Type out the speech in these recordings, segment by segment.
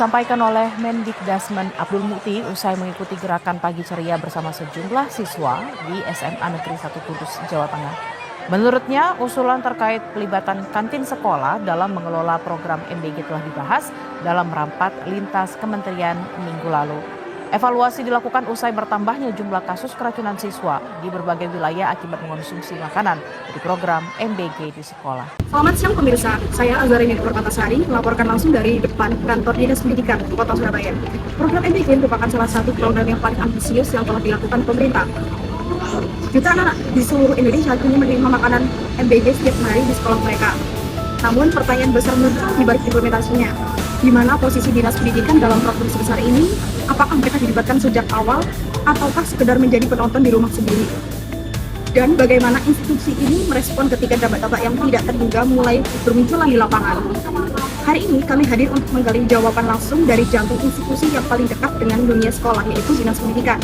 disampaikan oleh Mendikdasmen Abdul Mukti usai mengikuti gerakan pagi ceria bersama sejumlah siswa di SMA Negeri 1 Kudus, Jawa Tengah. Menurutnya, usulan terkait pelibatan kantin sekolah dalam mengelola program MBG telah dibahas dalam rapat lintas kementerian minggu lalu. Evaluasi dilakukan usai bertambahnya jumlah kasus keracunan siswa di berbagai wilayah akibat mengonsumsi makanan di program MBG di sekolah. Selamat siang pemirsa, saya Azharini Permatasari melaporkan langsung dari depan kantor Dinas Pendidikan Kota Surabaya. Program MBG merupakan salah satu program yang paling ambisius yang telah dilakukan pemerintah. Jutaan anak di seluruh Indonesia kini menerima makanan MBG setiap hari di sekolah mereka. Namun pertanyaan besar muncul di balik implementasinya. Di mana posisi Dinas Pendidikan dalam program sebesar ini? Apakah mereka dilibatkan sejak awal ataukah sekedar menjadi penonton di rumah sendiri? Dan bagaimana institusi ini merespon ketika dampak-dampak yang tidak terduga mulai bermunculan di lapangan? Hari ini kami hadir untuk menggali jawaban langsung dari jantung institusi yang paling dekat dengan dunia sekolah, yaitu Dinas Pendidikan.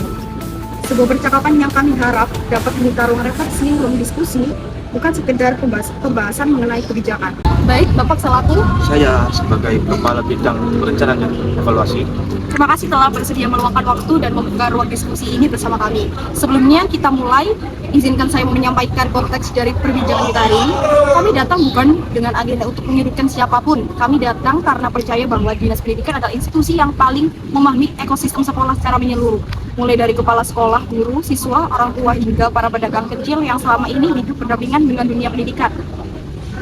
Sebuah percakapan yang kami harap dapat membuka ruang refleksi, ruang diskusi, bukan sekedar pembahasan mengenai kebijakan. Baik, Bapak selaku Saya sebagai Kepala Bidang Perencanaan dan Evaluasi. Terima kasih telah bersedia meluangkan waktu dan membuka ruang diskusi ini bersama kami. Sebelumnya kita mulai, izinkan saya menyampaikan konteks dari perbincangan kita hari ini. Kami datang bukan dengan agenda untuk menyudutkan siapapun. Kami datang karena percaya bahwa Dinas Pendidikan adalah institusi yang paling memahami ekosistem sekolah secara menyeluruh. Mulai dari kepala sekolah, guru, siswa, orang tua, hingga para pedagang kecil yang selama ini hidup berdampingan dengan dunia pendidikan.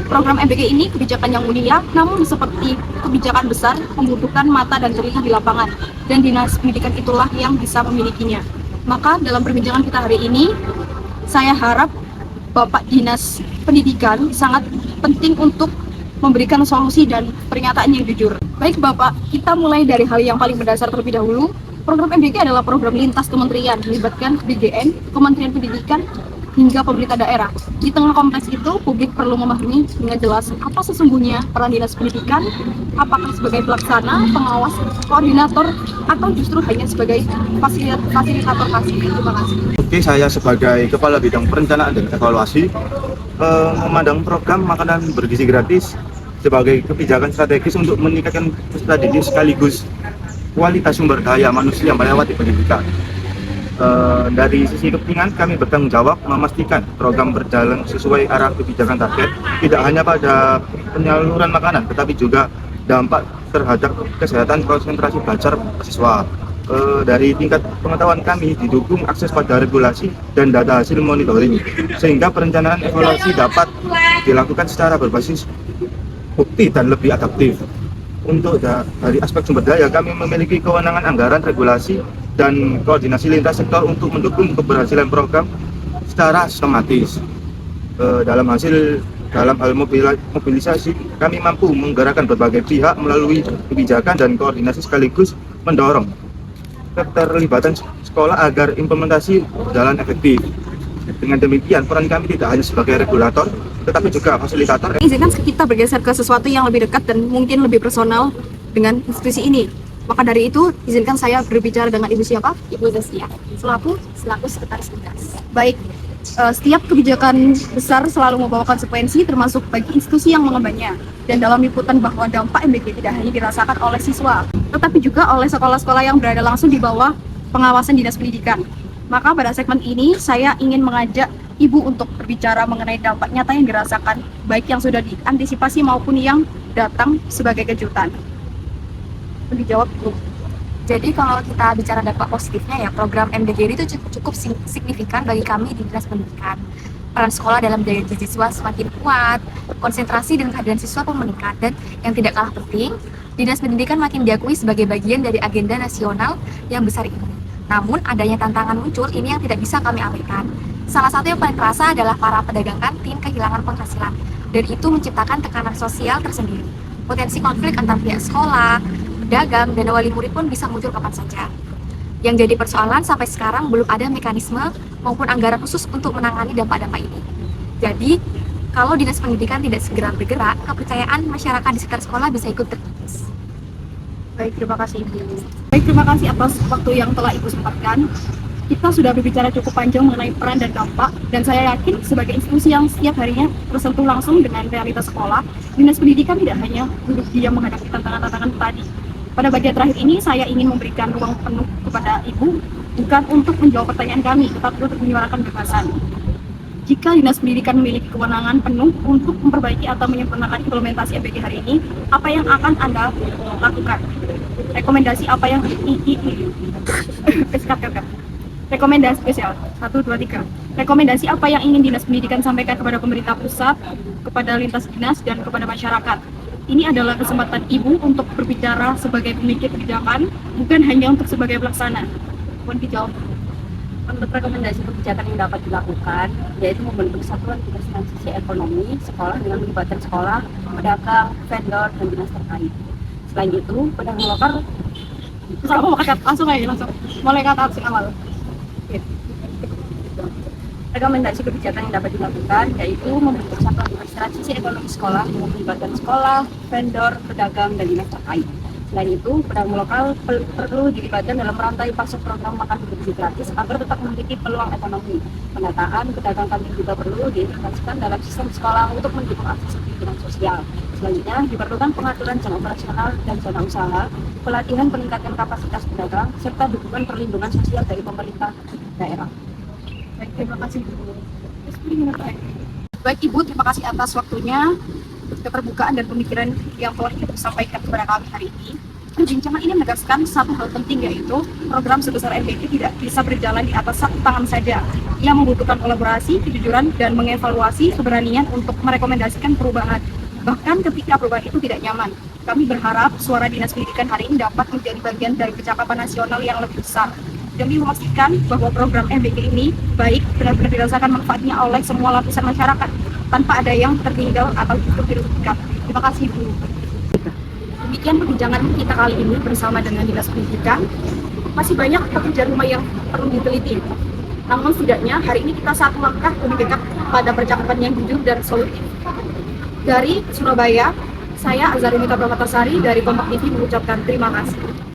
Program MBG ini kebijakan yang mulia, namun seperti kebijakan besar membutuhkan mata dan telinga di lapangan, dan Dinas Pendidikan itulah yang bisa memilikinya. Maka dalam perbincangan kita hari ini, saya harap Bapak Dinas Pendidikan sangat penting untuk memberikan solusi dan pernyataan yang jujur. Baik Bapak, kita mulai dari hal yang paling mendasar terlebih dahulu. Program MBG adalah program lintas kementerian, melibatkan DGN, Kementerian Pendidikan, hingga pemerintah daerah. Di tengah kompleks itu, publik perlu memahami dengan jelas apa sesungguhnya peran Dinas Pendidikan, apakah sebagai pelaksana, pengawas, koordinator, atau justru hanya sebagai fasilitator kasih. Terima kasih. Oke, saya sebagai Kepala Bidang Perencanaan dan Evaluasi memandang program makanan bergizi gratis sebagai kebijakan strategis untuk meningkatkan peserta didik sekaligus kualitas sumber daya manusia melewati pendidikan. Dari sisi kepentingan, kami bertanggung jawab memastikan program berjalan sesuai arah kebijakan target, tidak hanya pada penyaluran makanan, tetapi juga dampak terhadap kesehatan konsentrasi belajar siswa. Dari tingkat pengetahuan kami didukung akses pada regulasi dan data hasil monitoring, sehingga perencanaan evaluasi dapat dilakukan secara berbasis bukti dan lebih adaptif. Untuk dari aspek sumber daya, kami memiliki kewenangan anggaran, regulasi, dan koordinasi lintas sektor untuk mendukung keberhasilan program secara sistematis. Dalam hal mobilisasi, kami mampu menggerakkan berbagai pihak melalui kebijakan dan koordinasi sekaligus mendorong keterlibatan sekolah agar implementasi berjalan efektif. Dengan demikian, peran kami tidak hanya sebagai regulator, tetapi juga fasilitator. Izinkan kita bergeser ke sesuatu yang lebih dekat dan mungkin lebih personal dengan institusi ini. Maka dari itu, izinkan saya berbicara dengan Ibu siapa? Ibu Zastia, selaku Sekretaris Tugas. Baik, setiap kebijakan besar selalu membawa konsekuensi, termasuk bagi institusi yang mengembannya. Dan dalam liputan bahwa dampak MBG tidak hanya dirasakan oleh siswa, tetapi juga oleh sekolah-sekolah yang berada langsung di bawah pengawasan Dinas Pendidikan. Maka pada segmen ini, saya ingin mengajak Ibu untuk berbicara mengenai dampak nyata yang dirasakan, baik yang sudah diantisipasi maupun yang datang sebagai kejutan. Dijawab, Bu. Jadi kalau kita bicara dampak positifnya ya, program MBG ini itu cukup signifikan bagi kami di Dinas Pendidikan. Peran sekolah dalam daya didik siswa semakin kuat, konsentrasi dan kehadiran siswa pun meningkat, dan yang tidak kalah penting, Dinas Pendidikan makin diakui sebagai bagian dari agenda nasional yang besar ini. Namun adanya tantangan muncul ini yang tidak bisa kami abaikan. Salah satu yang paling terasa adalah para pedagang kantin kehilangan penghasilan, dan itu menciptakan tekanan sosial tersendiri. Potensi konflik antar pihak sekolah, pedagang, dan wali murid pun bisa muncul kapan saja. Yang jadi persoalan sampai sekarang belum ada mekanisme maupun anggaran khusus untuk menangani dampak-dampak ini. Jadi, kalau Dinas Pendidikan tidak segera bergerak, kepercayaan masyarakat di sekitar sekolah bisa ikut terkikis. Baik, terima kasih Ibu. Baik, terima kasih atas waktu yang telah Ibu sempatkan. Kita sudah berbicara cukup panjang mengenai peran dan dampak, dan saya yakin sebagai institusi yang setiap harinya tersentuh langsung dengan realitas sekolah, Dinas Pendidikan tidak hanya duduk diam menghadapi tantangan-tantangan tadi, Pada bagian terakhir ini, saya ingin memberikan ruang penuh kepada Ibu, bukan untuk menjawab pertanyaan kami, tetapi untuk menyuarakan gagasan. Jika Dinas Pendidikan memiliki kewenangan penuh untuk memperbaiki atau menyempurnakan implementasi MBG hari ini, apa yang akan Anda lakukan? Rekomendasi apa yang Rekomendasi spesial 1, 2, 3. Rekomendasi apa yang ingin Dinas Pendidikan sampaikan kepada pemerintah pusat, kepada lintas dinas, dan kepada masyarakat? Ini adalah kesempatan Ibu untuk berbicara sebagai pemikir kebijakan, bukan hanya untuk sebagai pelaksana. Mohon dijawab. Untuk rekomendasi kebijakan yang dapat dilakukan, yaitu membentuk satuan tugas transisi ekonomi sekolah dengan melibatkan sekolah, pedagang, vendor, dan dinas terkait. Selain itu, pedagang lokal Kamu mau kata langsung aja, langsung mulai kata absen awal. rekomendasi kebijakan yang dapat dilakukan, yaitu membentuk satuan tugas transisi ekonomi sekolah dengan melibatkan sekolah, vendor, pedagang, dan dinas terkait. Selain itu, pedagang lokal perlu dilibatkan dalam rantai pasok program makan bergizi gratis agar tetap memiliki peluang ekonomi. Penataan pedagang kantin juga perlu diintegrasikan dalam sistem sekolah untuk mendukung akses perlindungan sosial. Selanjutnya, diperlukan pengaturan jam operasional dan zona usaha, pelatihan peningkatan kapasitas pedagang, serta dukungan perlindungan sosial dari pemerintah daerah. Baik, terima kasih. Baik Ibu, terima kasih atas waktunya, keterbukaan dan pemikiran yang telah Ibu sampaikan kepada kami hari ini. Perbincangan ini menegaskan satu hal penting, yaitu program sebesar MBG tidak bisa berjalan di atas satu tangan saja. Ia membutuhkan kolaborasi, kejujuran, dan mengevaluasi keberanian untuk merekomendasikan perubahan. Bahkan ketika perubahan itu tidak nyaman. Kami berharap suara Dinas Pendidikan hari ini dapat menjadi bagian dari percakapan nasional yang lebih besar, demi memastikan bahwa program MBG ini baik benar-benar dirasakan manfaatnya oleh semua lapisan masyarakat tanpa ada yang tertinggal atau dirugikan. Terima kasih Bu. Demikian perbincangan kita kali ini bersama dengan Dinas Pendidikan. Masih banyak pekerjaan rumah yang perlu diteliti. Namun setidaknya hari ini kita satu langkah lebih dekat pada percakapan yang jujur dan solutif. Dari Surabaya, saya Azharumita Pramatasari dari Kompak TV mengucapkan terima kasih.